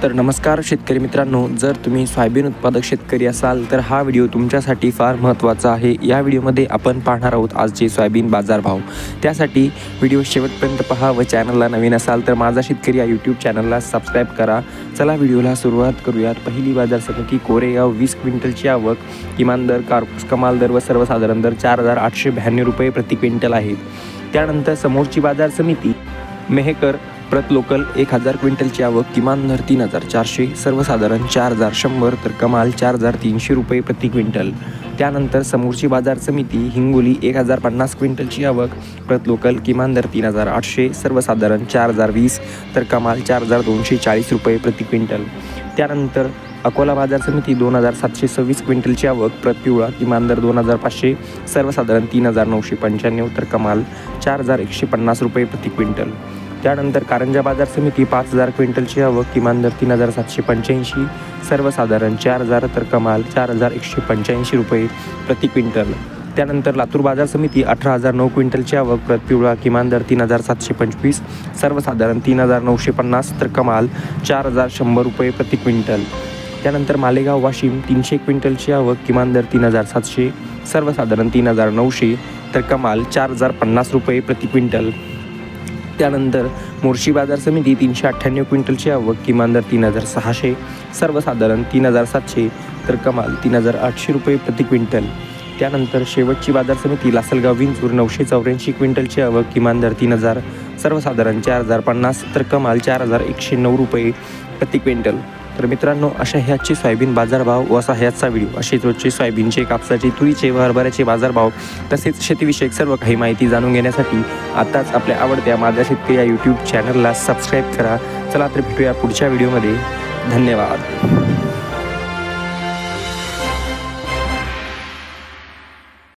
तर नमस्कार शेतकरी मित्रांनो, जर तुम्ही सोयाबीन उत्पादक शेतकरी असाल तर हा व्हिडिओ तुमच्यासाठी फार महत्त्वाचा आहे। या व्हिडिओमध्ये आपण पाहणार आहोत आजचे सोयाबीन बाजारभाव। त्यासाठी व्हिडिओ शेवटपर्यंत पहा व चॅनलला नवीन असाल तर माझा शेतकरी या यूट्यूब चॅनलला सबस्क्राईब करा। चला व्हिडिओला सुरुवात करूयात। पहिली बाजार समिती कोरेगाव 20 क्विंटलची आवक, किमान दर, कारपूस कमाल दर व सर्वसाधारण दर 4892 रुपये प्रति क्विंटल आहे। त्यानंतर समोरची बाजार समिती मेहकर प्रत लोकल 1000 क्विंटलची आवक, किमान दर 3400, सर्वसाधारण 4100 तर कमाल 4300 रुपये प्रति क्विंटल। त्यानंतर समोरची बाजार समिती हिंगोली 1050 क्विंटलची आवक, प्रत लोकल किमान दर 3800, सर्वसाधारण 4020 तर कमाल 4240 रुपये प्रति क्विंटल। त्यानंतर अकोला बाजार समिती 2726 क्विंटलची आवक, प्रत पिवळा किमान दर 2500, सर्वसाधारण 3995 तर कमाल 4150 रुपये प्रति क्विंटल। त्यानंतर कारंजा बाजार समिती 5000 क्विंटलची आवक, किमान दर 3785, सर्वसाधारण 4000 तर कमाल 4185 रुपये प्रति क्विंटल। त्यानंतर लातूर बाजार समिती 18009 क्विंटलची आवक, प्रत पिवळा किमान दर 3725, सर्वसाधारण 3950 तर कमाल 4100 रुपये प्रति क्विंटल। त्यानंतर मालेगाव वाशिम 300 क्विंटलची आवक, किमान दर 3700, सर्वसाधारण 3900 तर कमाल 4050 रुपये प्रति क्विंटल। त्यानंतर मोर्शी बाजार समिती 398 क्विंटलची आवक, किमान दर 3600, सर्वसाधारण 3700 तर कमाल 3800 रुपये प्रति क्विंटल। त्यानंतर शेवटची बाजार समिती लासलगाव विंचूर 984 क्विंटलची आवक, किमान दर 3000, सर्वसाधारण 4050 तर कमाल 4109 रुपये प्रति क्विंटल। तर मित्रांनो, अशा ह्याचे सोयाबीन बाजारभाव व असा ह्याचा व्हिडिओ असेच रोजचे सोयाबीनचे, कापसाचे, तुरीचे व हरभऱ्याचे बाजारभाव तसेच शेतीविषयक सर्व काही माहिती जाणून घेण्यासाठी आताच आपल्या आवडत्या माझा शेतकरी या यूट्यूब चॅनलला सबस्क्राईब करा। चला तर भेटूया पुढच्या व्हिडिओमध्ये। धन्यवाद।